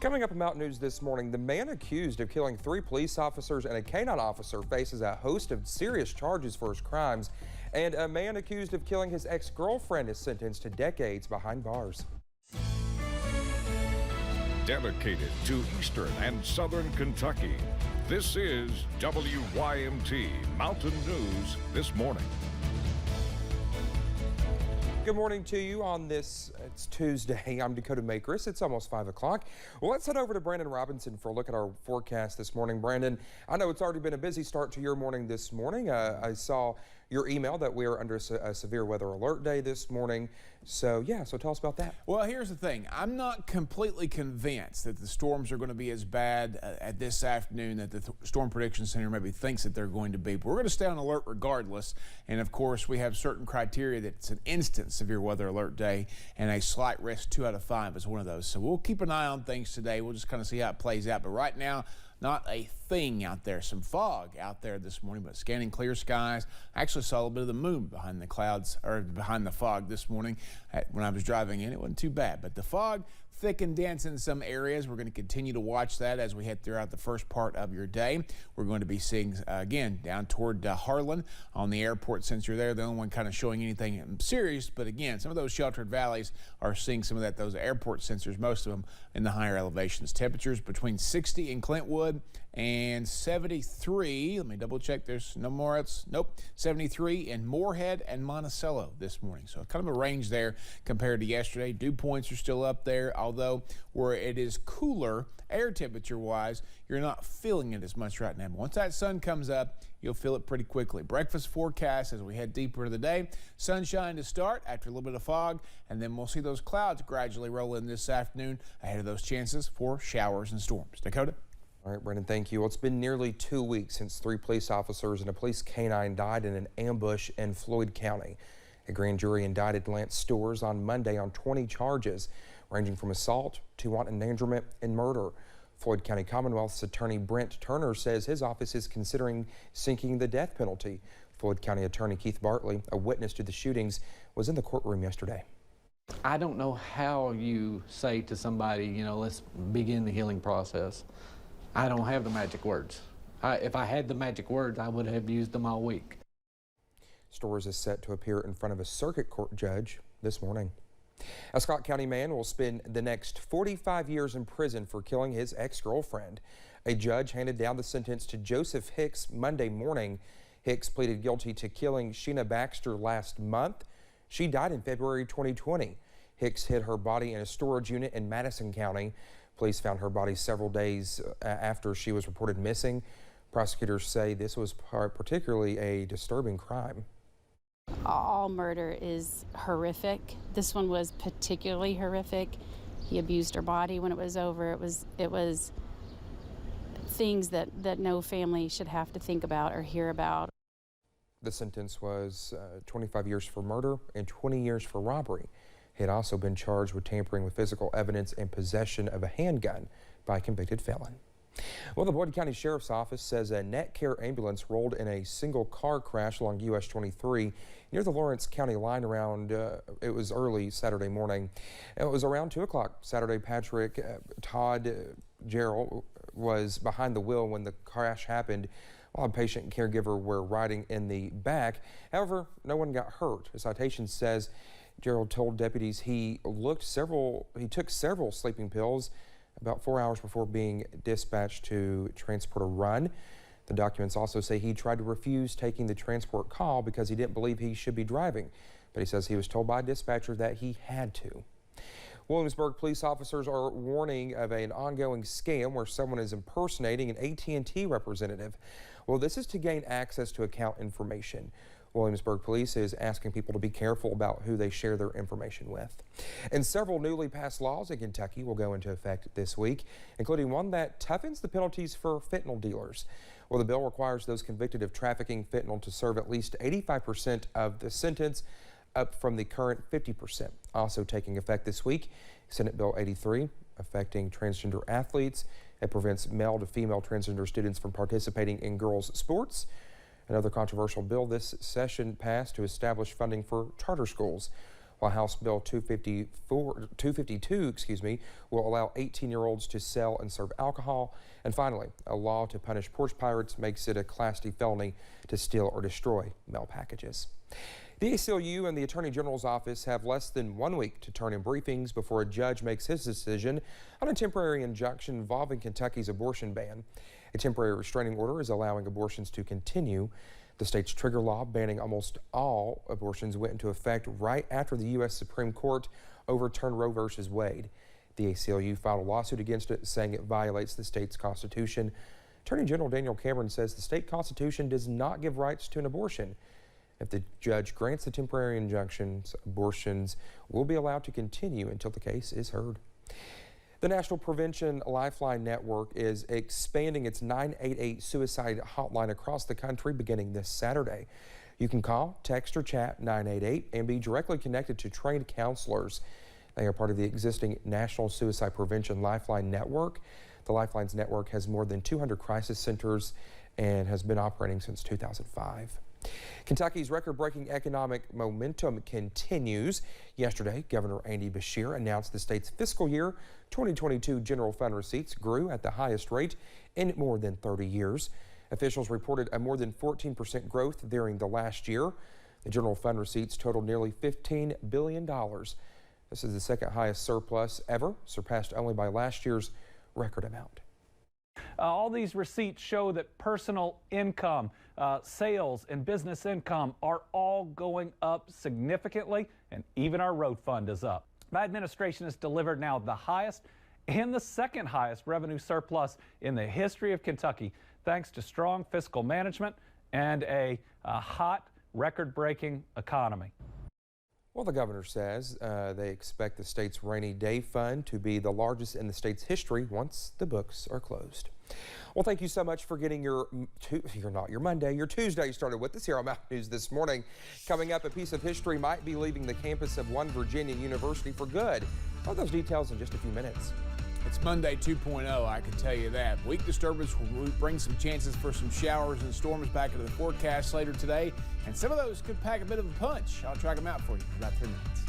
Coming up in Mountain News this morning, the man accused of killing 3 police officers and a canine officer faces a host of serious charges for his crimes. And a man accused of killing his ex-girlfriend is sentenced to decades behind bars. Dedicated to Eastern and Southern Kentucky, this is WYMT Mountain News this morning. Good morning to you on this, it's Tuesday. I'm Dakota Makris. It's almost 5 o'clock. Well, let's head over to Brandon Robinson for a look at our forecast this morning. Brandon, I know it's already been a busy start to your morning this morning. I saw your email that we are under a severe weather alert day this morning. So tell us about that. Well, here's the thing. I'm not completely convinced that the storms are going to be as bad at this afternoon that the Storm Prediction Center maybe thinks that they're going to be. But we're going to stay on alert regardless. And of course, we have certain criteria that it's an instant severe weather alert day, and a slight risk 2 out of 5 is one of those. So we'll keep an eye on things today. We'll just kind of see how it plays out. But right now, not a thing out there. Some fog out there this morning, but scanning clear skies. I actually saw a little bit of the moon behind the clouds, or behind the fog this morning when I was driving in. It wasn't too bad, but the fog thick and dense in some areas. We're going to continue to watch that as we head throughout the first part of your day. We're going to be seeing, again, down toward Harlan on the airport sensor there. The only one kind of showing anything serious, but again, some of those sheltered valleys are seeing some of that, those airport sensors, most of them in the higher elevations. Temperatures between 60 in Clintwood and 73. Let me double check. There's no more. Nope. 73 in Moorhead and Monticello this morning. So kind of a range there compared to yesterday. Dew points are still up there, although where it is cooler air temperature wise, you're not feeling it as much right now. But once that sun comes up, you'll feel it pretty quickly. Breakfast forecast as we head deeper into the day. Sunshine to start after a little bit of fog, and then we'll see those clouds gradually roll in this afternoon ahead of those chances for showers and storms. Dakota? All right, Brandon, thank you. Well, it's been nearly 2 weeks since 3 police officers and a police canine died in an ambush in Floyd County. A grand jury indicted Lance Stores on Monday on 20 charges, ranging from assault to wanton endangerment and murder. Floyd County Commonwealth's attorney Brent Turner says his office is considering seeking the death penalty. Floyd County attorney Keith Bartley, a witness to the shootings, was in the courtroom yesterday. I don't know how you say to somebody, let's begin the healing process. I don't have the magic words. If I had the magic words, I would have used them all week. Stores is set to appear in front of a circuit court judge this morning. A Scott County man will spend the next 45 years in prison for killing his ex-girlfriend. A judge handed down the sentence to Joseph Hicks Monday morning. Hicks pleaded guilty to killing Sheena Baxter last month. She died in February 2020. Hicks hid her body in a storage unit in Madison County. Police found her body several days after she was reported missing. Prosecutors say this was particularly a disturbing crime. All murder is horrific. This one was particularly horrific. He abused her body when it was over. It was things that no family should have to think about or hear about. The sentence was 25 years for murder and 20 years for robbery. He had also been charged with tampering with physical evidence and possession of a handgun by a convicted felon. Well, the Boyd County Sheriff's Office says a Net Care ambulance rolled in a single car crash along US 23 near the Lawrence County line around, it was early Saturday morning. It was around 2 o'clock Saturday. Patrick Todd Gerald was behind the wheel when the crash happened, while a patient and caregiver were riding in the back. However, no one got hurt. A citation says Gerald told deputies he took several sleeping pills about 4 hours before being dispatched to transport a run. The documents also say he tried to refuse taking the transport call because he didn't believe he should be driving, but he says he was told by a dispatcher that he had to. Williamsburg police officers are warning of an ongoing scam where someone is impersonating an AT&T representative. Well, this is to gain access to account information. Williamsburg Police is asking people to be careful about who they share their information with. And several newly passed laws in Kentucky will go into effect this week, including one that toughens the penalties for fentanyl dealers. Well, the bill requires those convicted of trafficking fentanyl to serve at least 85% of the sentence, up from the current 50%. Also taking effect this week, Senate Bill 83, affecting transgender athletes. It prevents male to female transgender students from participating in girls' sports. Another controversial bill this session passed to establish funding for charter schools. while House Bill 252 will allow 18-year-olds to sell and serve alcohol. And finally, a law to punish porch pirates makes it a Class D felony to steal or destroy mail packages. The ACLU and the Attorney General's office have less than 1 week to turn in briefings before a judge makes his decision on a temporary injunction involving Kentucky's abortion ban. A temporary restraining order is allowing abortions to continue. The state's trigger law banning almost all abortions went into effect right after the U.S. Supreme Court overturned Roe v. Wade. The ACLU filed a lawsuit against it, saying it violates the state's constitution. Attorney General Daniel Cameron says the state constitution does not give rights to an abortion. If the judge grants the temporary injunctions, abortions will be allowed to continue until the case is heard. The National Prevention Lifeline Network is expanding its 988 suicide hotline across the country beginning this Saturday. You can call, text, or chat 988 and be directly connected to trained counselors. They are part of the existing National Suicide Prevention Lifeline Network. The Lifeline's network has more than 200 crisis centers and has been operating since 2005. Kentucky's record-breaking economic momentum continues. Yesterday, Governor Andy Beshear announced the state's fiscal year 2022 general fund receipts grew at the highest rate in more than 30 years. Officials reported a more than 14% growth during the last year. The general fund receipts totaled nearly $15 billion. This is the second highest surplus ever, surpassed only by last year's record amount. All these receipts show that personal income, sales, and business income are all going up significantly, and even our road fund is up. My administration has delivered now the highest and the second highest revenue surplus in the history of Kentucky, thanks to strong fiscal management and a hot, record-breaking economy. Well, the governor says they expect the state's rainy day fund to be the largest in the state's history once the books are closed. Well, thank you so much for getting your Tuesday started with us here on Mountain News this morning. Coming up, a piece of history might be leaving the campus of one Virginia university for good. All those details in just a few minutes. It's Monday 2.0, I can tell you that. Weak disturbance will bring some chances for some showers and storms back into the forecast later today, and some of those could pack a bit of a punch. I'll track them out for you in about 3 minutes.